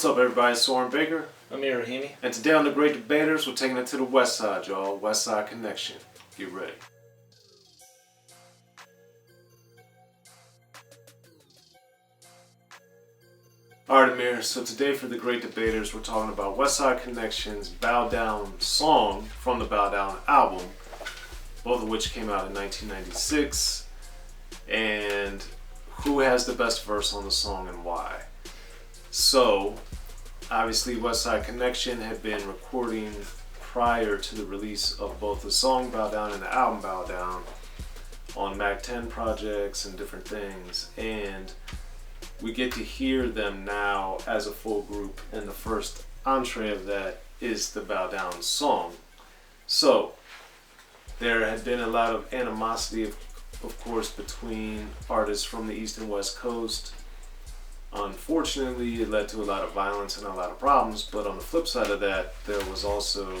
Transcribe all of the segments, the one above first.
What's up, everybody? Soren Baker. Amir, Rahimi. And today on The Great Debaters, we're taking it to the West Side, y'all. Westside Connection. Get ready. Alright, Amir. So today for The Great Debaters, we're talking about Westside Connection's Bow Down song from the Bow Down album, both of which came out in 1996. And who has the best verse on the song and why? So, obviously Westside Connection had been recording prior to the release of both the song Bow Down and the album Bow Down on Mack 10 projects and different things, and we get to hear them now as a full group, and the first entree of that is the Bow Down song. So there had been a lot of animosity of course between artists from the East and West Coast. Unfortunately, it led to a lot of violence and a lot of problems, but on the flip side of that, there was also,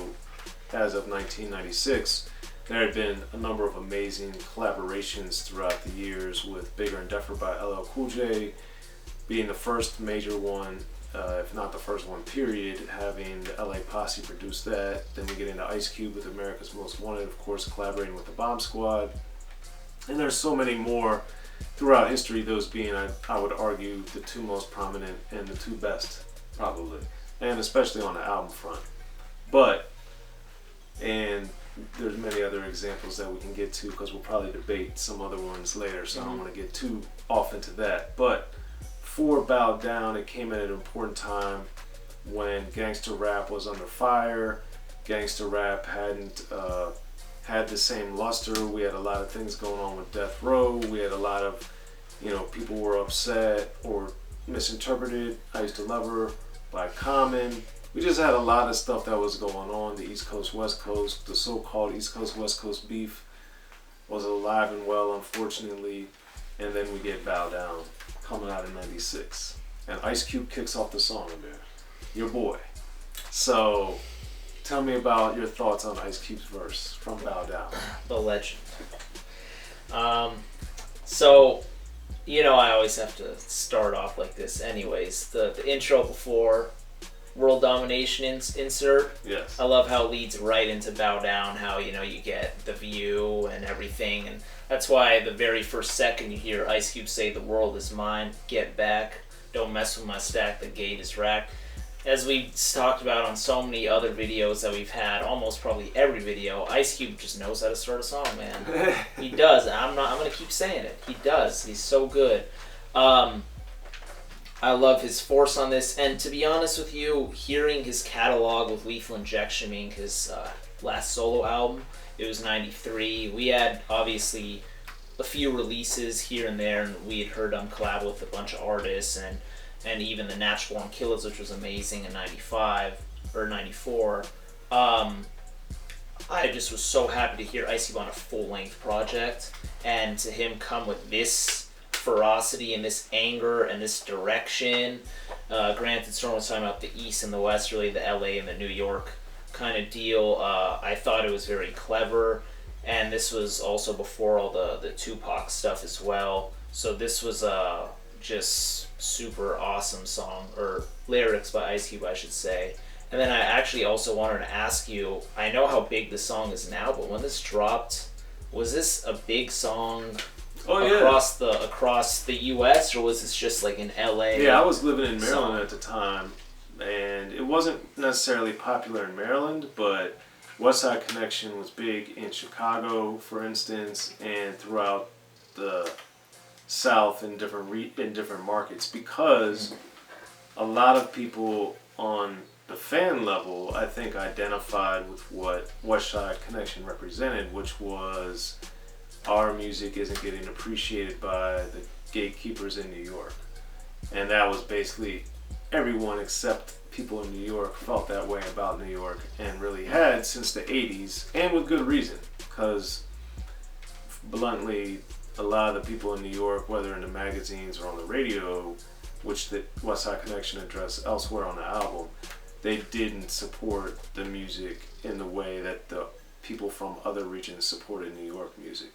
as of 1996, there had been a number of amazing collaborations throughout the years, with Bigger and Deffer by LL Cool J being the first major one, if not the first one, period, having the LA Posse produce that. Then we get into Ice Cube with America's Most Wanted, of course, collaborating with the Bomb Squad. And there's so many more throughout history, those being, I would argue, the two most prominent and the two best, probably, and especially on the album front. And there's many other examples that we can get to, because we'll probably debate some other ones later, so I don't want to get too off into that. But for Bow Down, it came at an important time when gangster rap was under fire. Gangster rap hadn't had the same luster. We had a lot of things going on with Death Row. We had a lot of, people were upset or misinterpreted I Used to Love Her by Common. We just had a lot of stuff that was going on. The East Coast, West Coast, the so-called East Coast, West Coast beef was alive and well, unfortunately. And then we get Bow Down coming out in 96. And Ice Cube kicks off the song, Amir. Your boy. So tell me about your thoughts on Ice Cube's verse from Bow Down. The legend. So, I always have to start off like this anyways. The intro before World Domination insert. Yes. I love how it leads right into Bow Down, how, you get the view and everything. And that's why the very first second you hear Ice Cube say, "The world is mine, get back, don't mess with my stack, the gate is racked." As we've talked about on so many other videos that we've had, almost probably every video, Ice Cube just knows how to start a song, man. He does. I'm gonna keep saying it. He does. He's so good. I love his force on this, and to be honest with you, hearing his catalog with Lethal Injection being his last solo album, it was 93. We had obviously a few releases here and there, and we had heard him collab with a bunch of artists, and even the Natural Born Killers, which was amazing in 95 or 94. I just was so happy to hear Ice Cube on a full-length project, and to him come with this ferocity and this anger and this direction. Granted, Storm was talking about the East and the West, really the LA and the New York kind of deal. I thought it was very clever, and this was also before all the Tupac stuff as well. So this was just super awesome song, or lyrics by Ice Cube, I should say. And then I actually also wanted to ask you, I know how big the song is now, but when this dropped, was this a big song across the US, or was this just like in LA? Yeah, I was living in Maryland at the time, and it wasn't necessarily popular in Maryland, but Westside Connection was big in Chicago, for instance, and throughout the South in different markets, because a lot of people on the fan level, I think, identified with what Westside Connection represented, which was our music isn't getting appreciated by the gatekeepers in New York. And that was basically everyone except people in New York felt that way about New York, and really had since the 80s, and with good reason, because bluntly, a lot of the people in New York, whether in the magazines or on the radio, which the Westside Connection addressed elsewhere on the album, they didn't support the music in the way that the people from other regions supported New York music.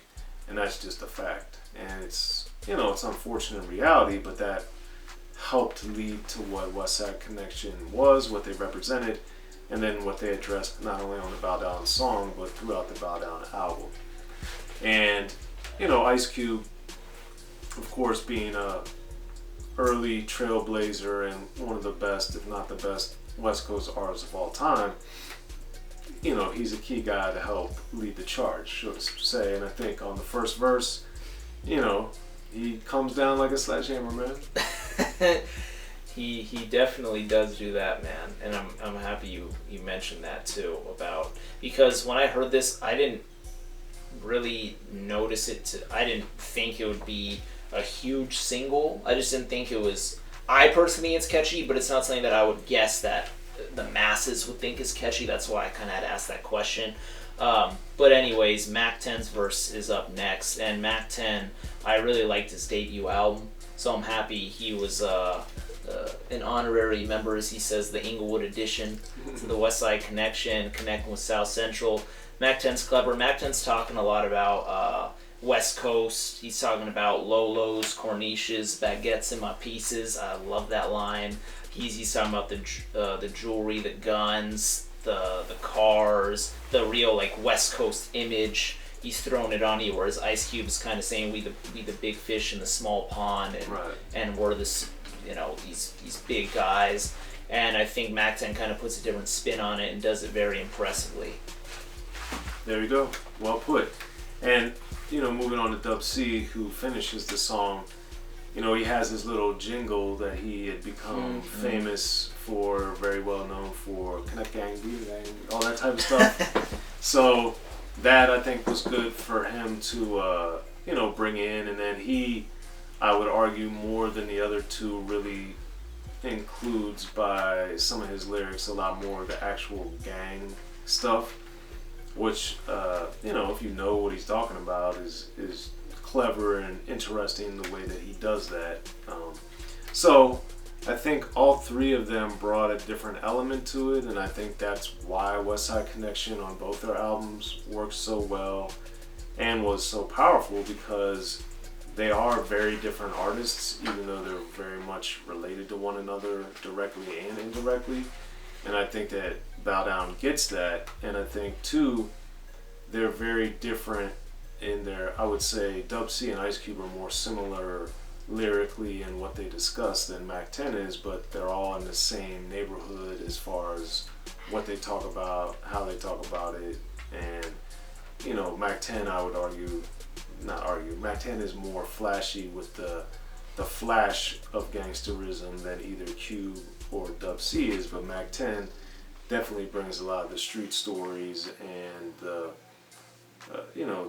And that's just a fact. And it's, it's unfortunate reality, but that helped lead to what Westside Connection was, what they represented, and then what they addressed not only on the Bow Down song, but throughout the Bow Down album. And, Ice Cube, of course, being a early trailblazer and one of the best, if not the best, West Coast artists of all time, he's a key guy to help lead the charge, so to say. And I think on the first verse, he comes down like a sledgehammer, man. He definitely does do that, man. And I'm happy you mentioned that too, because when I heard this, I didn't really notice it. I didn't think it would be a huge single. I just didn't think it was. I personally think it's catchy, but it's not something that I would guess that the masses would think is catchy. That's why I kind of had to ask that question. But anyways, Mack 10's verse is up next, and Mack 10, I really liked his debut album, so I'm happy he was an honorary member, as he says, the Inglewood edition to the Westside Connection, connecting with South Central. Mack 10's clever. Mack 10's talking a lot about West Coast. He's talking about Lolos, Corniches, baguettes in my pieces. I love that line. He's talking about the jewelry, the guns, the cars, the real West Coast image. He's throwing it on you, whereas Ice Cube's kind of saying we the big fish in the small pond, and Right. and we're this these big guys. And I think Mack 10 kind of puts a different spin on it and does it very impressively. There you go. Well put. And, moving on to D.O.C, who finishes the song, he has this little jingle that he had become famous for, very well known for, Connect Gang, Be Gang, all that type of stuff. So that, I think, was good for him to, bring in. And then he, I would argue, more than the other two, really includes by some of his lyrics a lot more of the actual gang stuff, which if you know what he's talking about, is clever and interesting the way that he does that. So I think all three of them brought a different element to it, and I think that's why Westside Connection on both their albums worked so well and was so powerful, because they are very different artists, even though they're very much related to one another directly and indirectly. And I think that Bow Down gets that. And I think, too, they're very different in their, I would say, D.O.C and Ice Cube are more similar lyrically in what they discuss than Mack 10 is, but they're all in the same neighborhood as far as what they talk about, how they talk about it. And, Mack 10, I would Mack 10 is more flashy with the flash of gangsterism than either Cube or D.O.C is, but Mack 10 definitely brings a lot of the street stories and the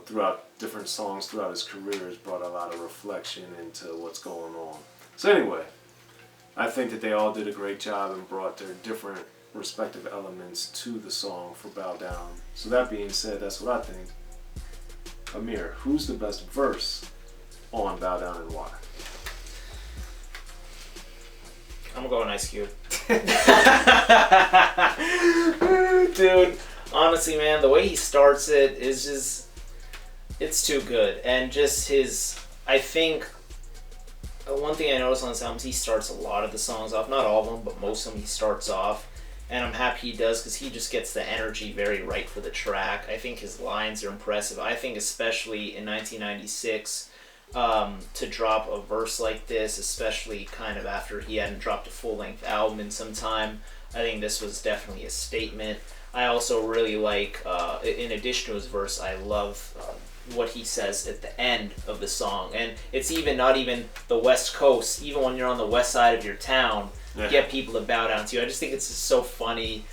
throughout different songs throughout his career has brought a lot of reflection into what's going on. So anyway, I think that they all did a great job and brought their different respective elements to the song for Bow Down. So that being said, that's what I think. Amir, who's the best verse on Bow Down and why? I'm going Ice Cube. Dude, honestly, man, the way he starts it is just, it's too good. And just I think, one thing I noticed on his albums, he starts a lot of the songs off, not all of them, but most of them he starts off. And I'm happy he does, because he just gets the energy very right for the track. I think his lines are impressive. I think especially in 1996, to drop a verse like this, especially kind of after he hadn't dropped a full-length album in some time, I think this was definitely a statement. I also really like, in addition to his verse, I love what he says at the end of the song. And it's not even the West Coast, even when you're on the west side of your town, get people to bow down to you. I just think it's just so funny.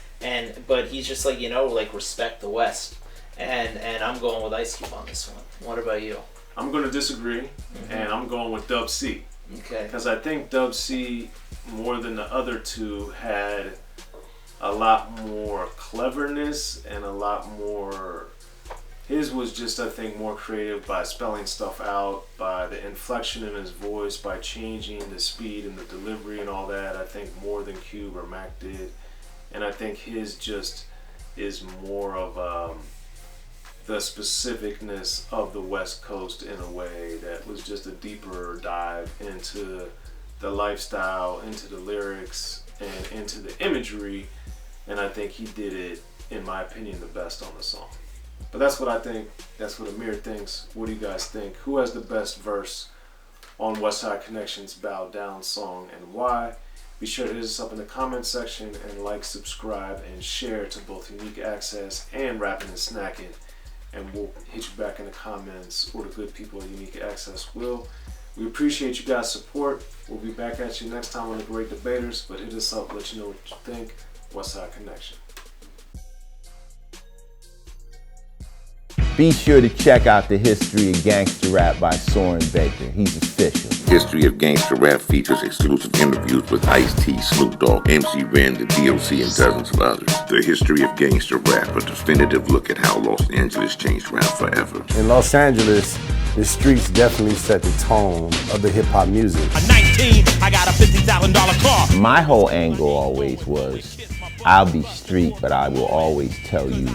But he's just respect the West. And I'm going with Ice Cube on this one. What about you? I'm going to disagree, and I'm going with D.O.C. Okay. Because I think D.O.C, more than the other two, had a lot more cleverness and a lot more. His was just, I think, more creative by spelling stuff out, by the inflection in his voice, by changing the speed and the delivery and all that. I think more than Cube or Mack did. And I think his just is more of the specificness of the West Coast in a way that was just a deeper dive into the lifestyle, into the lyrics, and into the imagery, and I think he did it, in my opinion, the best on the song. But that's what I think. That's what Amir thinks. What do you guys think? Who has the best verse on Westside Connection's Bow Down song, and why? Be sure to hit us up in the comment section and like, subscribe, and share to both Unique Access and Rapping and Snacking. And we'll hit you back in the comments, or the good people at Unique Access will. We appreciate you guys' support. We'll be back at you next time on The Great Debaters, but hit us up, let you know what you think. Westside Connection. Be sure to check out the History of Gangster Rap by Soren Baker. He's official. History of Gangster Rap features exclusive interviews with Ice-T, Snoop Dogg, MC Ren, the D.O.C, and dozens of others. The History of Gangster Rap, a definitive look at how Los Angeles changed rap forever. In Los Angeles, the streets definitely set the tone of the hip-hop music. At 19, I got a $50,000 car. My whole angle always was, I'll be street, but I will always tell you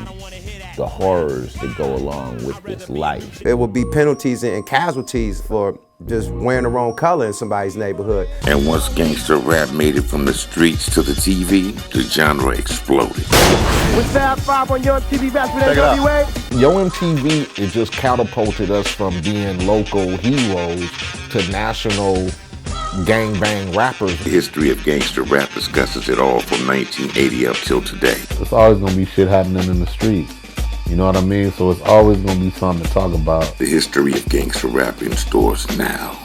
the horrors that go along with this life. There will be penalties and casualties for just wearing the wrong color in somebody's neighborhood. And once gangster rap made it from the streets to the TV, the genre exploded. With Fab 5 on Yo MTV back with NWA. Yo MTV, it just catapulted us from being local heroes to national gangbang rappers. The History of Gangster Rap discusses it all from 1980 up till today. There's always gonna be shit happening in the streets. You know what I mean? So it's always gonna be something to talk about. The History of Gangster Rap in stores now.